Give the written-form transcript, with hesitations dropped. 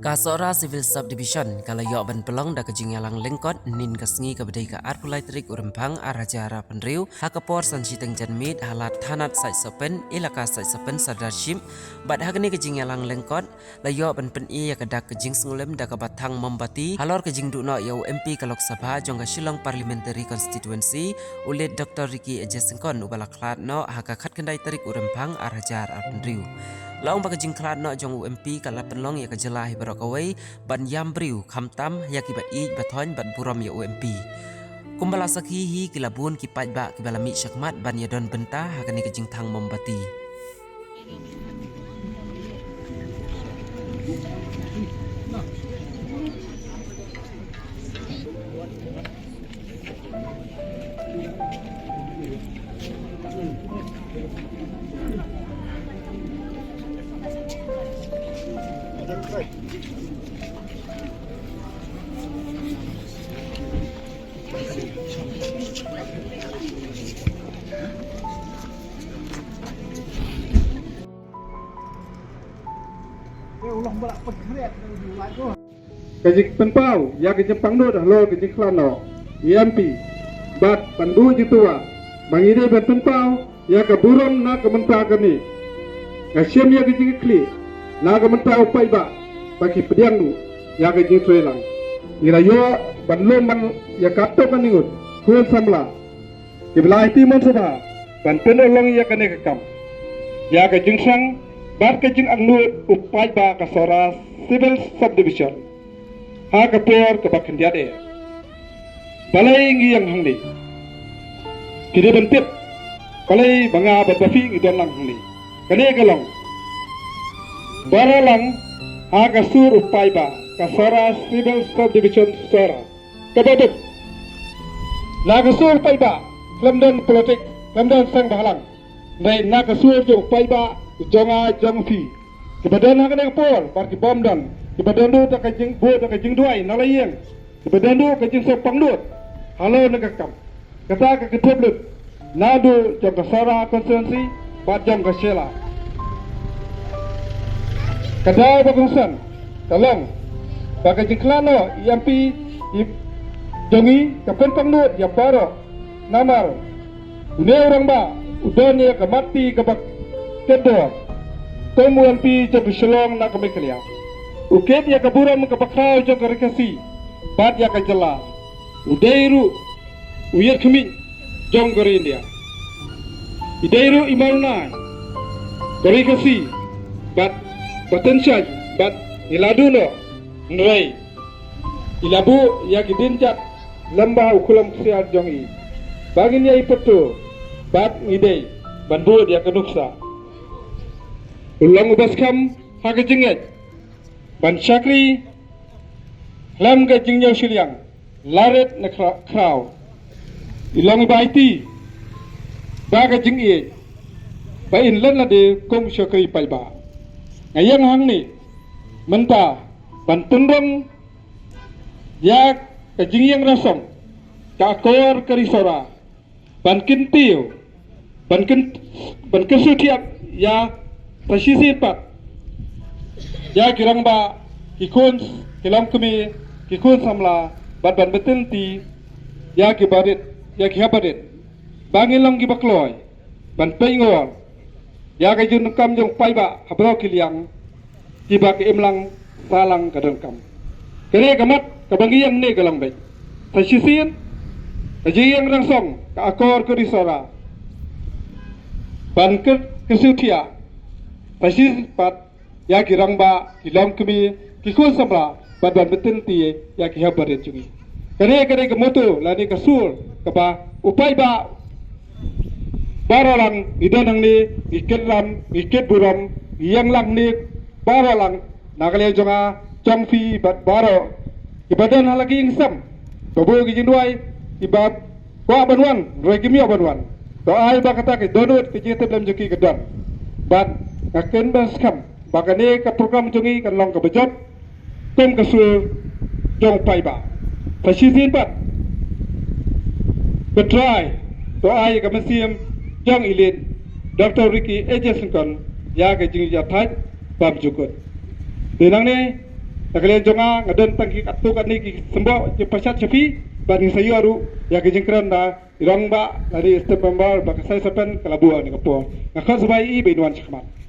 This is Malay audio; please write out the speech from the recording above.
Kasora Civil Subdivision kalau yo ban pelong da kejing yalang lengkot nin kasngi ka bedai ka arpulai trik urempang araja ara penriu hakapor sanchi tengjan mid halat thanat sai sopen ilaka sai sopen sadarship bad hagni kejing yalang lengkot la yo ban pen ya kadak kejing sngulem da ka batang membati halor kejing duno yo MP kalok sabha jongga Shillong Parliamentary Constituency ulit Dr. Ricky Ejesengkon ubalaklat no haka khat kendai trik urempang araja ara penriu Laung baka jingklat no jong UMP kala penlong ya kajelah berokawai ban yambriu khamtam ya kibat ij bathon ban buram ya UMP. Kumbala sakhi kilabun kipat ba kibala mi syakmat ban ya don benta hakani kejing thang membati. Kajik penpau ya kajik pangdo dah lo kajik klano EMP bat pandu jitua bangide bat penpau ya ka buron na ka menta kani ngasyam ya kajik kli na ka menta upai ba bagi pediang du ya kajik trelang irayo banlo man ya kapto kaningut kuan samla kibla iti mon soba ban penolong ya kane kam ya kajik sang bat kajik angnu upai ba kasora Civil Subdivision ha kapor ke bakendiat balai ngi yang hangli kide bentip balai banga bafi ngi don lang hangli kane galong baralang ha kasur upai ba kasara Civil Subdivision sora kabadut la kasur upai ba lemdon politik lemdon sang bahalang nei na kasur jo upai ba jonga jongfi kebadan ha kane kapor bar ki bom don kebadan du tak kajing bu tak kajing duai nalayeng kebadan du kajing sopang dut halo negakam kata ke keteblut nadu jong kasara konstituensi bat jong kasela kada bagungsan tolong bagai jingklano EMP jongi kapen pangdut ya paro namar une orang ba udon ya kamati kabak kedor temu EMP jong Shillong na kamiklia uket ya kaburam kabakrao jong karikasi bat ya kajela udairu uyat kami jong kari India idairu imaruna karikasi bat potensial bat iladuno nrai ilabu ya kidinjat lamba ukulam kesiar jong i bagin ya ipetu bat ngidei banbud ya kenuksa ulang ubas kam hakajenget ban syakri lam ga jingjau siliang laret na kraw ilang baiti baga jingi bain len la de kong syakri palba ngayang hang ni menta ban tundong ya ka jingyang rasong ka akor karisora ban kintiu ban kesutiak ya pasisi pat ya kirang ba kikun kilam kami kikun samla ban betul ti ya kibarit ya kihabarit bangin long gibakloy ban pengor ya kajun kam jong paiba habro kiliang tiba ke imlang salang kadengkam kere gamat kabangiyang ne galang bay pasisin kajiyang rangsong ka akor ko risora ban kesutia pasis pat ya kirang ba kilam kami kikun samla ban betul ti ya kihabarit jungi kare kemoto lani kasur kaba upai ba baralang idanang ni iket lam iket buram yang lang ni baralang nakale jonga chongfi bat baro ibadan halagi ingsam tobo gijinduai ibab ko abanwan roi kimi abanwan to ai ba kata ke donut ke jete dalam joki kedon bat ngaken bas kam bakane ka program jongi kan long ka bejot tem kasul jong pai ba pasisin bat betrai to ai ka masiam jong ilit Dr. Ricky Ejesengkon ya ke jing ja thaj bab jukut tenang ne Kalian jonga ngadon tangki katu kan ni sembo je pasat cepi bani sayu aru ya kejengkran da irang ba dari step member bakasai sepen kalabuan ni kapo. Ngakon sebai i benuan cakmat.